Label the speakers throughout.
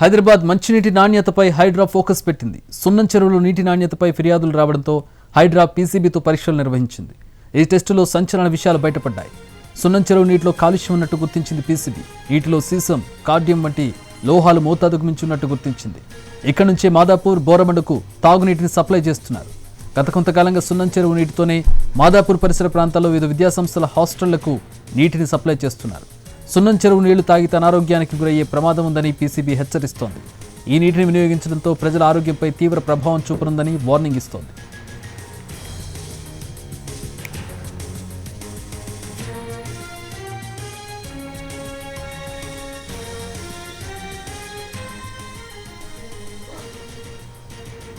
Speaker 1: హైదరాబాద్ మంచినీటి నాణ్యతపై హైడ్రా ఫోకస్ పెట్టింది. సున్నం చెరువులో నీటి నాణ్యతపై ఫిర్యాదులు రావడంతో హైడ్రా పీసీబీతో పరీక్షలు నిర్వహించింది. ఈ టెస్టులో సంచలన విషయాలు బయటపడ్డాయి. సున్నం చెరువు నీటిలో కాలుష్యం ఉన్నట్టు గుర్తించింది పీసీబీ. నీటిలో సీసం, కార్డియం వంటి లోహాలు మోతాదుకు మించి ఉన్నట్టు గుర్తించింది. ఇక్కడ నుంచే మాదాపూర్, బోరబండకు తాగునీటిని సప్లై చేస్తున్నారు. గత కొంతకాలంగా సున్నం చెరువు నీటితోనే మాదాపూర్ పరిసర ప్రాంతాల్లో వివిధ విద్యాసంస్థల హాస్టళ్లకు నీటిని సప్లై చేస్తున్నారు. సున్నం చెరువు నీళ్లు తాగితే అనారోగ్యానికి గురయ్యే ప్రమాదం ఉందని పీసీబీ హెచ్చరిస్తోంది. ఈ నీటిని వినియోగించడంతో ప్రజల ఆరోగ్యంపై తీవ్ర ప్రభావం చూపనుందని వార్నింగ్ ఇస్తోంది.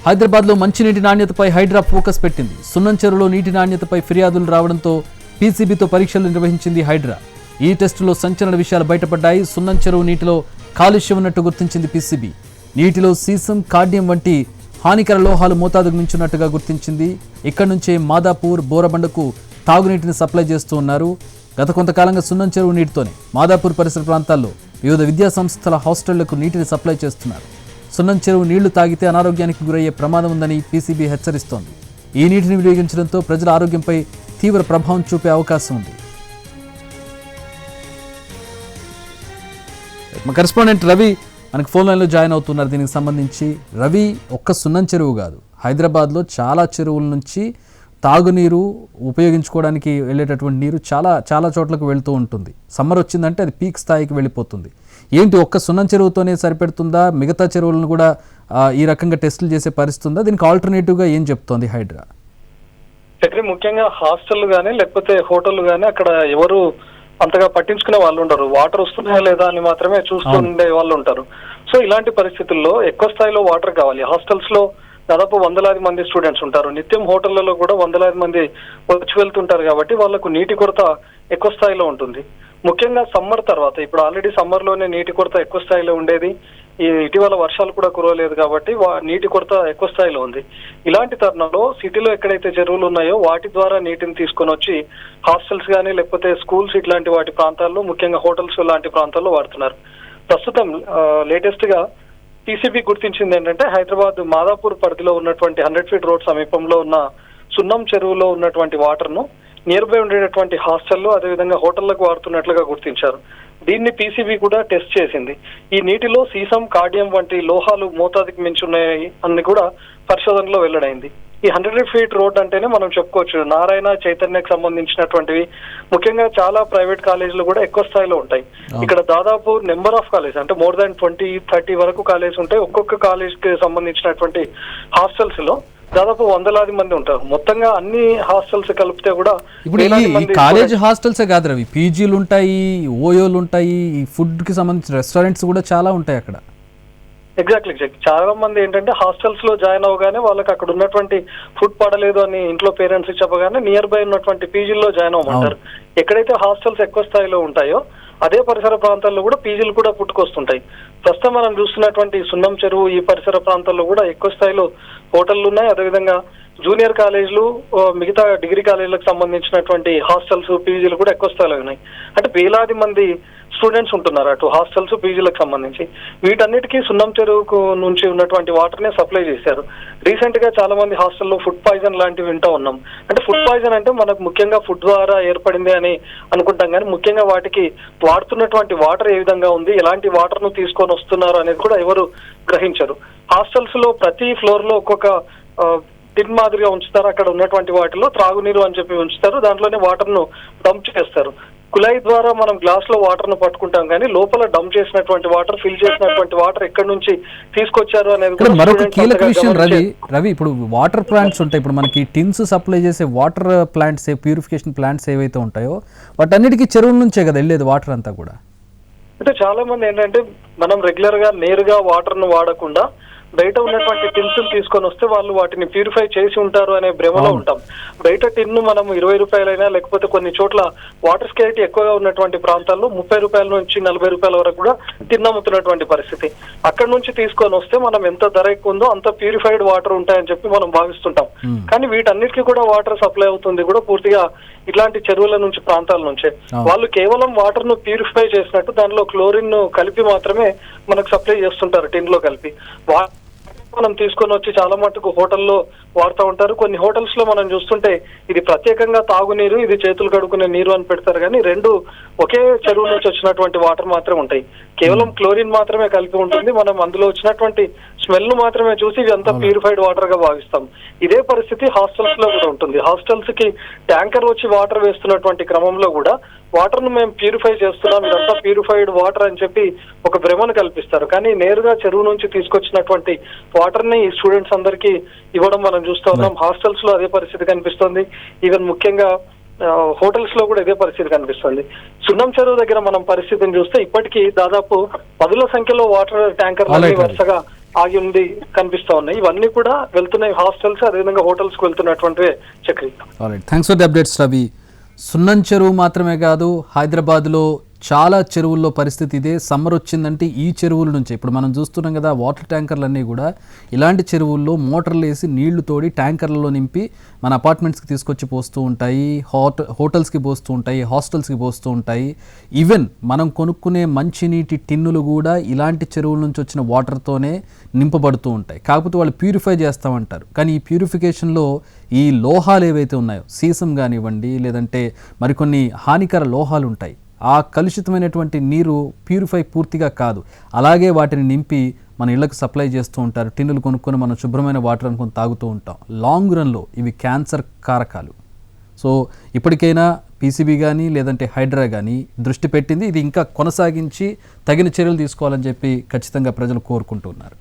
Speaker 1: హైదరాబాద్లో మంచినీటి నాణ్యతపై హైడ్రా ఫోకస్ పెట్టింది. సున్నం చెరువులో నీటి నాణ్యతపై ఫిర్యాదులు రావడంతో పీసీబీతో పరీక్షలు నిర్వహించింది హైడ్రా. ఈ టెస్టులో సంచలన విషయాలు బయటపడ్డాయి. సున్నం చెరువు నీటిలో కాలుష్యం ఉన్నట్టు గుర్తించింది పీసీబీ. నీటిలో సీసం, కార్డియం వంటి హానికర లోహాలు మోతాదుకు మించున్నట్టుగా గుర్తించింది. ఇక్కడి నుంచే మాదాపూర్, బోరబండకు తాగునీటిని సప్లై చేస్తూ ఉన్నారు. గత కొంతకాలంగా సున్నం చెరువు నీటితోనే మాదాపూర్ పరిసర ప్రాంతాల్లో వివిధ విద్యాసంస్థల హాస్టళ్లకు నీటిని సప్లై చేస్తున్నారు. సున్నం చెరువు నీళ్లు తాగితే అనారోగ్యానికి గురయ్యే ప్రమాదం ఉందని పీసీబీ హెచ్చరిస్తోంది. ఈ నీటిని వినియోగించడంతో ప్రజల ఆరోగ్యంపై తీవ్ర ప్రభావం చూపే అవకాశం ఉంది. మా కరెస్పాండెంట్ రవి మనకు ఫోన్ లైన్లో జాయిన్ అవుతున్నారు. దీనికి సంబంధించి రవి, ఒక్క సున్నం చెరువు కాదు, హైదరాబాద్లో చాలా చెరువుల నుంచి తాగునీరు ఉపయోగించుకోవడానికి వెళ్ళేటటువంటి నీరు చాలా చాలా చోట్లకు వెళ్తూ ఉంటుంది. సమ్మర్ వచ్చిందంటే అది పీక్ స్థాయికి వెళ్ళిపోతుంది. ఏంటి, ఒక్క సున్నం చెరువుతోనే సరిపెడుతుందా? మిగతా చెరువులను కూడా ఈ రకంగా టెస్టులు చేసే పరిస్థితి ఉందా? దీనికి ఆల్టర్నేటివ్గా ఏం చెప్తోంది హైడ్రా?
Speaker 2: ముఖ్యంగా హాస్టల్ కానీ లేకపోతే హోటల్ కానీ అక్కడ ఎవరు అంతగా పట్టించుకునే వాళ్ళు ఉండరు. వాటర్ వస్తున్నాయా లేదా అని మాత్రమే చూస్తుండే వాళ్ళు ఉంటారు. సో ఇలాంటి పరిస్థితుల్లో ఎక్కువ స్థాయిలో వాటర్ కావాలి. హాస్టల్స్ లో దాదాపు వందలాది మంది స్టూడెంట్స్ ఉంటారు. నిత్యం హోటళ్లలో కూడా వందలాది మంది వచ్చి వెళ్తుంటారు. కాబట్టి వాళ్ళకు నీటి కొరత ఎక్కువ స్థాయిలో ఉంటుంది. ముఖ్యంగా సమ్మర్ తర్వాత, ఇప్పుడు ఆల్రెడీ సమ్మర్ లోనే నీటి కొరత ఎక్కువ స్థాయిలో ఉండేది. ఈ ఇటీవల వర్షాలు కూడా కురవలేదు కాబట్టి నీటి కొరత ఎక్కువ స్థాయిలో ఉంది. ఇలాంటి తరుణంలో సిటీలో ఎక్కడైతే చెరువులు ఉన్నాయో వాటి ద్వారా నీటిని తీసుకొని వచ్చి హాస్టల్స్ కానీ లేకపోతే స్కూల్స్ ఇట్లాంటి వాటి ప్రాంతాల్లో, ముఖ్యంగా హోటల్స్ లాంటి ప్రాంతాల్లో వాడుతున్నారు. ప్రస్తుతం లేటెస్ట్ గా పీసీబీ గుర్తించింది ఏంటంటే, హైదరాబాద్ మాదాపూర్ పరిధిలో ఉన్నటువంటి 100 ఫీట్ రోడ్ సమీపంలో ఉన్న సున్నం చెరువులో ఉన్నటువంటి వాటర్ ను నియర్ బై ఉండేటటువంటి హాస్టల్లో అదేవిధంగా హోటళ్లకు వాడుతున్నట్లుగా గుర్తించారు. దీన్ని పీసీబీ కూడా టెస్ట్ చేసింది. ఈ నీటిలో సీసం, కార్డియం వంటి లోహాలు మోతాదుకి మించి ఉన్నాయి అని కూడా పరిశోధనలో వెల్లడైంది. ఈ 100 ఫీట్ రోడ్ అంటేనే మనం చెప్పుకోవచ్చు నారాయణ, చైతన్యకు సంబంధించినటువంటివి, ముఖ్యంగా చాలా ప్రైవేట్ కాలేజీలు కూడా ఎక్కువ స్థాయిలో ఉంటాయి. ఇక్కడ దాదాపు నెంబర్ ఆఫ్ కాలేజ్ అంటే మోర్ దాన్ 20-30 వరకు కాలేజ్ ఉంటాయి. ఒక్కొక్క కాలేజ్ కి సంబంధించినటువంటి హాస్టల్స్ లో దాదాపు వందలాది మంది ఉంటారు. మొత్తంగా అన్ని హాస్టల్స్ కలిపితే కూడా
Speaker 1: ఇప్పుడు ఈ కాలేజ్ హాస్టల్సే కాదు రవి, పీజీలు ఉంటాయి, ఓయోలు ఉంటాయి, ఈ ఫుడ్ కి సంబంధించిన రెస్టారెంట్స్ కూడా చాలా ఉంటాయి అక్కడ.
Speaker 2: ఎగ్జాక్ట్లీ. చాలా మంది ఏంటంటే హాస్టల్స్ లో జాయిన్ అవగానే వాళ్ళకి అక్కడ ఉన్నటువంటి ఫుడ్ పడలేదు అని ఇంట్లో పేరెంట్స్ చెప్పగానే నియర్ బై ఉన్నటువంటి పీజీల్లో జాయిన్ అవ్వమంటారు. ఎక్కడైతే హాస్టల్స్ ఎక్కువ స్థాయిలో ఉంటాయో అదే పరిసర ప్రాంతాల్లో కూడా పీజీలు కూడా పుట్టుకొస్తుంటాయి. ప్రస్తుతం మనం చూస్తున్నటువంటి సున్నం చెరువు ఈ పరిసర ప్రాంతాల్లో కూడా ఎక్కువ స్థాయిలో హోటళ్లు ఉన్నాయి. అదేవిధంగా జూనియర్ కాలేజీలు, మిగతా డిగ్రీ కాలేజీలకు సంబంధించినటువంటి హాస్టల్స్, పీజీలు కూడా ఎక్కువ స్థాయిలో ఉన్నాయి. అంటే వేలాది మంది స్టూడెంట్స్ ఉంటున్నారు అటు హాస్టల్స్, పీజీలకు సంబంధించి. వీటన్నిటికీ సున్నం చెరువుకు నుంచి ఉన్నటువంటి వాటర్ నే సప్లై చేశారు. రీసెంట్ గా చాలా మంది హాస్టల్లో ఫుడ్ పాయిజన్ లాంటివి వింటూ ఉన్నాం. అంటే ఫుడ్ పాయిజన్ అంటే మనకు ముఖ్యంగా ఫుడ్ ద్వారా ఏర్పడింది అని అనుకుంటాం, కానీ ముఖ్యంగా వాటికి వాడుతున్నటువంటి వాటర్ ఏ విధంగా ఉంది, ఎలాంటి వాటర్ ను తీసుకొని వస్తున్నారు అనేది కూడా ఎవరు గ్రహించరు. హాస్టల్స్ లో ప్రతి ఫ్లోర్ లో ఒక్కొక్క టిన్ మాదిరిగా ఉంచుతారు. అక్కడ ఉన్నటువంటి వాటిలో త్రాగునీరు అని చెప్పి ఉంచుతారు. దాంట్లోనే వాటర్ ను డంప్ చేస్తారు. కుళాయి ద్వారా మనం గ్లాస్ లో వాటర్ ను పట్టుకుంటాం, కానీ లోపల డంప్ చేసినటువంటి వాటర్, ఫిల్ చేసినటువంటి వాటర్ ఎక్కడి నుంచి తీసుకొచ్చారు అనేది
Speaker 1: మరొక కీలక విషయం రవి. ఇప్పుడు వాటర్ ప్లాంట్స్ ఉంటాయి, ఇప్పుడు మనకి టిన్స్ సప్లై చేసే వాటర్ ప్లాంట్స్, ప్యూరిఫికేషన్ ప్లాంట్స్ ఏవైతే ఉంటాయో వాటన్నిటికీ చెరువుల నుంచే కదా వెళ్ళేది వాటర్ అంతా కూడా.
Speaker 2: అంటే చాలా మంది ఏంటంటే మనం రెగ్యులర్ గా నేరుగా వాటర్ ను వాడకుండా బయట ఉన్నటువంటి టిన్స్ తీసుకొని వస్తే వాళ్ళు వాటిని ప్యూరిఫై చేసి ఉంటారు అనే భ్రమలో ఉంటాం. బయట టిన్ను మనం 20 రూపాయలైనా, లేకపోతే కొన్ని చోట్ల వాటర్ స్కేరిటీ ఎక్కువగా ఉన్నటువంటి ప్రాంతాల్లో 30 రూపాయల నుంచి 40 రూపాయల వరకు కూడా టిన్ అమ్ముతున్నటువంటి పరిస్థితి. అక్కడ నుంచి తీసుకొని వస్తే మనం ఎంత ధర ఎక్కువ ఉందో అంత ప్యూరిఫైడ్ వాటర్ ఉంటాయని చెప్పి మనం భావిస్తుంటాం. కానీ వీటన్నిటికీ కూడా వాటర్ సప్లై అవుతుంది కూడా పూర్తిగా ఇట్లాంటి చెరువుల నుంచి, ప్రాంతాల నుంచే. వాళ్ళు కేవలం వాటర్ ను ప్యూరిఫై చేసినట్టు దానిలో క్లోరిన్ ను కలిపి మాత్రమే మనకు సప్లై చేస్తుంటారు, టిన్ లో కలిపి. మనం తీసుకొని వచ్చి చాలా మటుకు హోటల్లో వాడుతూ ఉంటారు. కొన్ని హోటల్స్ లో మనం చూస్తుంటే ఇది ప్రత్యేకంగా తాగునీరు, ఇది చేతులు కడుక్కునే నీరు అని పెడతారు, కానీ రెండు ఒకే చెరువు నుంచి వచ్చినటువంటి వాటర్ మాత్రమే ఉంటాయి. కేవలం క్లోరిన్ మాత్రమే కలిపి ఉంటుంది. మనం అందులో వచ్చినటువంటి స్మెల్ ను మాత్రమే చూసి ఇది అంతా ప్యూరిఫైడ్ వాటర్ గా భావిస్తాం. ఇదే పరిస్థితి హాస్టల్స్ లో కూడా ఉంటుంది. హాస్టల్స్ కి ట్యాంకర్ వచ్చి వాటర్ వేస్తున్నటువంటి క్రమంలో కూడా వాటర్ ను మేము ప్యూరిఫై చేస్తున్నాం, ఇదంతా ప్యూరిఫైడ్ వాటర్ అని చెప్పి ఒక భ్రమను కల్పిస్తారు. కానీ నేరుగా చెరువు నుంచి తీసుకొచ్చినటువంటి వాటర్ ని స్టూడెంట్స్ అందరికీ ఇవ్వడం మనం చూస్తూ ఉన్నాం. హాస్టల్స్ లో అదే పరిస్థితి కనిపిస్తుంది. ఈవెన్ ముఖ్యంగా హోటల్స్ లో కూడా ఇదే పరిస్థితి కనిపిస్తుంది. సున్నం చెరువు దగ్గర మనం పరిస్థితిని చూస్తే ఇప్పటికీ దాదాపు 10ల సంఖ్యలో వాటర్ ట్యాంకర్లు వరుసగా ఆగి ఉంది కనిపిస్తా ఉన్నాయి. ఇవన్నీ కూడా వెళ్తున్నాయి హాస్టల్స్, అదేవిధంగా హోటల్స్ కు వెళ్తున్నటువంటి Chakri.
Speaker 1: Thanks for the updates Ravi. సున్నం చెరువు మాత్రమే కాదు, హైదరాబాద్లో చాలా చెరువుల్లో పరిస్థితి ఇదే. సమ్మర్ వచ్చిందంటే ఈ చెరువుల నుంచి, ఇప్పుడు మనం చూస్తున్నాం కదా వాటర్ ట్యాంకర్లన్నీ కూడా ఇలాంటి చెరువుల్లో మోటార్లు వేసి నీళ్లు తోడి ట్యాంకర్లలో నింపి మన అపార్ట్మెంట్స్కి తీసుకొచ్చి పోస్తూ ఉంటాయి, హోటల్స్కి పోస్తూ ఉంటాయి, హాస్టల్స్కి పోస్తూ ఉంటాయి. ఈవెన్ మనం కొనుక్కునే మంచినీటి టిన్నులు కూడా ఇలాంటి చెరువుల నుంచి వచ్చిన వాటర్తోనే నింపబడుతూ ఉంటాయి. కాకపోతే వాళ్ళు ప్యూరిఫై చేస్తామంటారు, కానీ ఈ ప్యూరిఫికేషన్లో ఈ లోహాలు ఏవైతే ఉన్నాయో, సీసం కానివ్వండి, లేదంటే మరికొన్ని హానికర లోహాలు ఉంటాయి. ఆ కలుషితమైనటువంటి నీరు ప్యూరిఫై పూర్తిగా కాదు, అలాగే వాటిని నింపి మన ఇళ్లకు సప్లై చేస్తూ ఉంటారు. టిన్నులు కొనుక్కొని మనం శుభ్రమైన వాటర్ అనుకొని తాగుతూ ఉంటాం. లాంగ్ రన్లో ఇవి క్యాన్సర్ కారకాలు. సో ఇప్పటికైనా పీసీబీ కానీ లేదంటే హైడ్రా కానీ దృష్టి పెట్టింది. ఇది ఇంకా కొనసాగించి తగిన చర్యలు తీసుకోవాలని చెప్పి ఖచ్చితంగా ప్రజలు కోరుకుంటున్నారు.